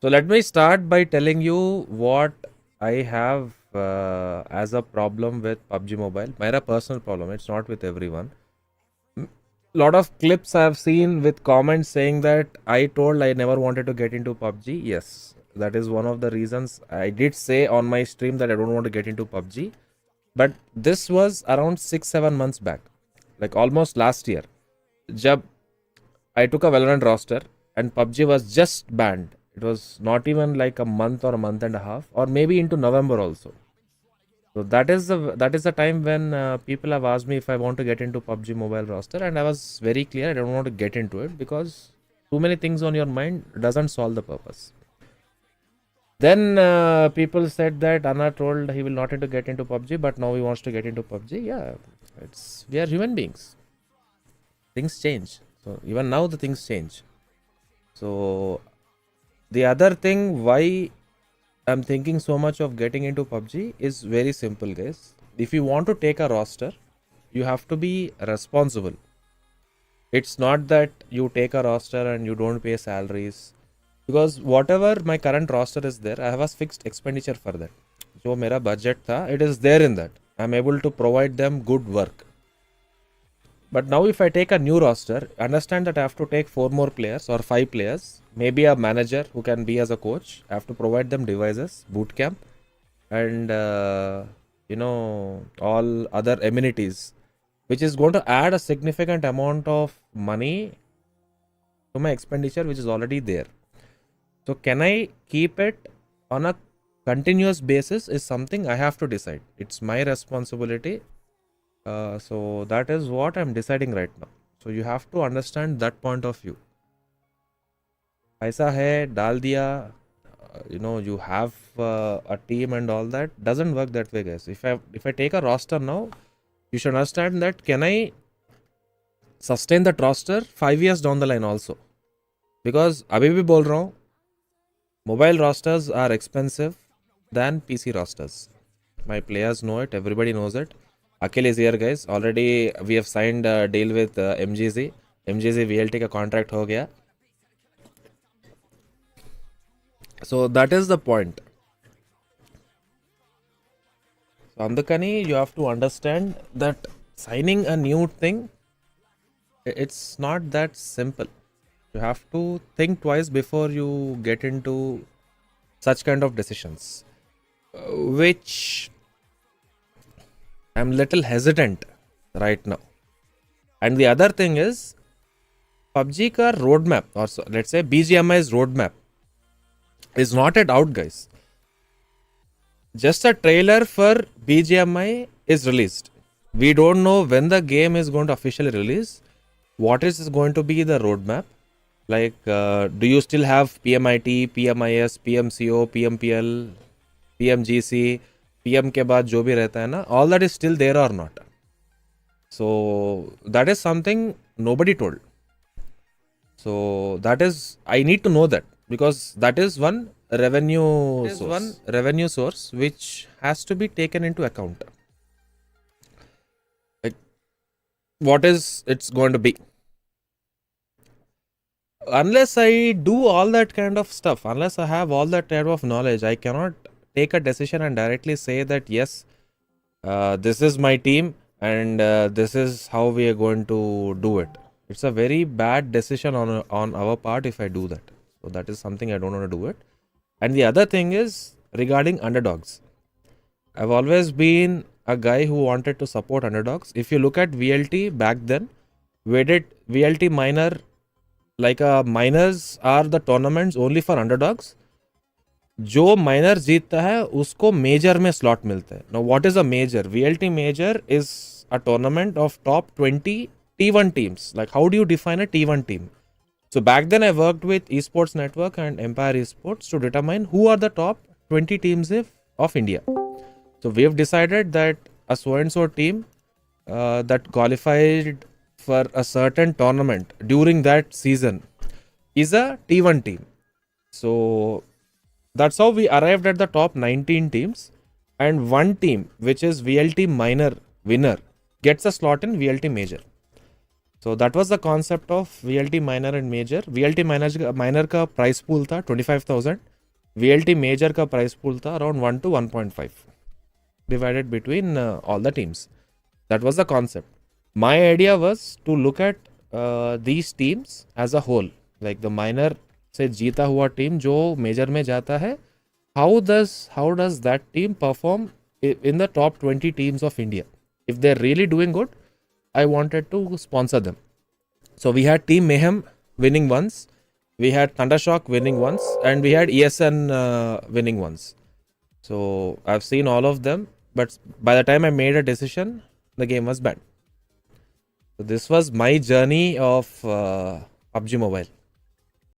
So let me start by telling you what I have as a problem with PUBG Mobile. My personal problem. It's not with everyone. Lot of clips I've seen with comments saying that I told I never wanted to get into PUBG. Yes, that is one of the reasons I did say on my stream that I don't want to get into PUBG. But this was around 6-7 months back, like almost last year. Jab I took a Valorant roster and PUBG was just banned. It was not even like a month or a month and a half, or maybe into November also. So that is the time when people have asked me if I want to get into PUBG Mobile roster, and I was very clear I don't want to get into it because too many things on your mind doesn't solve the purpose. Then people said that Anna told he will not to get into PUBG, but now he wants to get into PUBG. Yeah, we are human beings. Things change. So even now the things change. So the other thing why I'm thinking so much of getting into PUBG is very simple, guys. If you want to take a roster, you have to be responsible. It's not that you take a roster and you don't pay salaries. Because whatever my current roster is there, I have a fixed expenditure for that. जो मेरा budget था, it is there in that. I'm able to provide them good work. But now if I take a new roster, understand that I have to take 4 more players or 5 players, maybe a manager who can be as a coach. I have to provide them devices, boot camp, and all other amenities, which is going to add a significant amount of money to my expenditure, which is already there. So can I keep it on a continuous basis is something I have to decide. It's my responsibility. So that is what I'm deciding right now. So you have to understand that point of view. ऐसा है डाल दिया, you have a team and all that. Doesn't work that way, guys. If I take a roster now, you should understand that can I sustain that roster 5 years down the line also. Because अभी भी बोल रहा हूँ, mobile rosters are expensive than PC rosters. My players know it. Everybody knows it. Akhil is here, guys. Already we have signed a deal with MGZ. MGZ VLT का contract हो गया. So that is the point. So Andukani, you have to understand that signing a new thing, it's not that simple. You have to think twice before you get into such kind of decisions, which I'm little hesitant right now. And the other thing is, PUBG ka roadmap, or so, let's say BGMI's roadmap, is not yet out, guys. Just a trailer for BGMI is released. We don't know when the game is going to officially release. What is going to be the roadmap? Like, do you still have PMIT, PMIS, PMCO, PMPL, PMGC, PM के बाद जो भी रहता है ना, all that is still there or not? So that is something nobody told. So that is, I need to know that, because that is one revenue source which has to be taken into account. Like, what is it's going to be? Unless I do all that kind of stuff, unless I have all that type of knowledge, I cannot take a decision and directly say that yes, this is my team and this is how we are going to do it. It's a very bad decision on our part if I do that. So that is something I don't want to do it. And the other thing is regarding underdogs. I've always been a guy who wanted to support underdogs. If you look at VLT back then, we did VLT minor, like minors are the tournaments only for underdogs. जो minor जीतता है उसको major में slot मिलता है. Now what is a major? VLT major is a tournament of top 20 T1 teams. Like, how do you define a T1 team? So back then I worked with Esports Network and Empire Esports to determine who are the top 20 teams of India. So we have decided that a so and so team that qualified for a certain tournament during that season is a T1 team. So that's how we arrived at the top 19 teams, and one team, which is VLT minor winner, gets a slot in VLT major. So that was the concept of VLT minor and major. VLT minor का price pool था 25,000. VLT major का price pool था around 1 to 1.5 divided between all the teams. That was the concept. My idea was to look at these teams as a whole, like the minor से जीता हुआ team जो major में जाता है, how does that team perform in the top 20 teams of India? If they're really doing good, I wanted to sponsor them. So we had Team Mayhem winning once, we had Thundershock winning once, and we had ESN winning once. So I've seen all of them, but by the time I made a decision, the game was banned. So this was my journey of PUBG Mobile.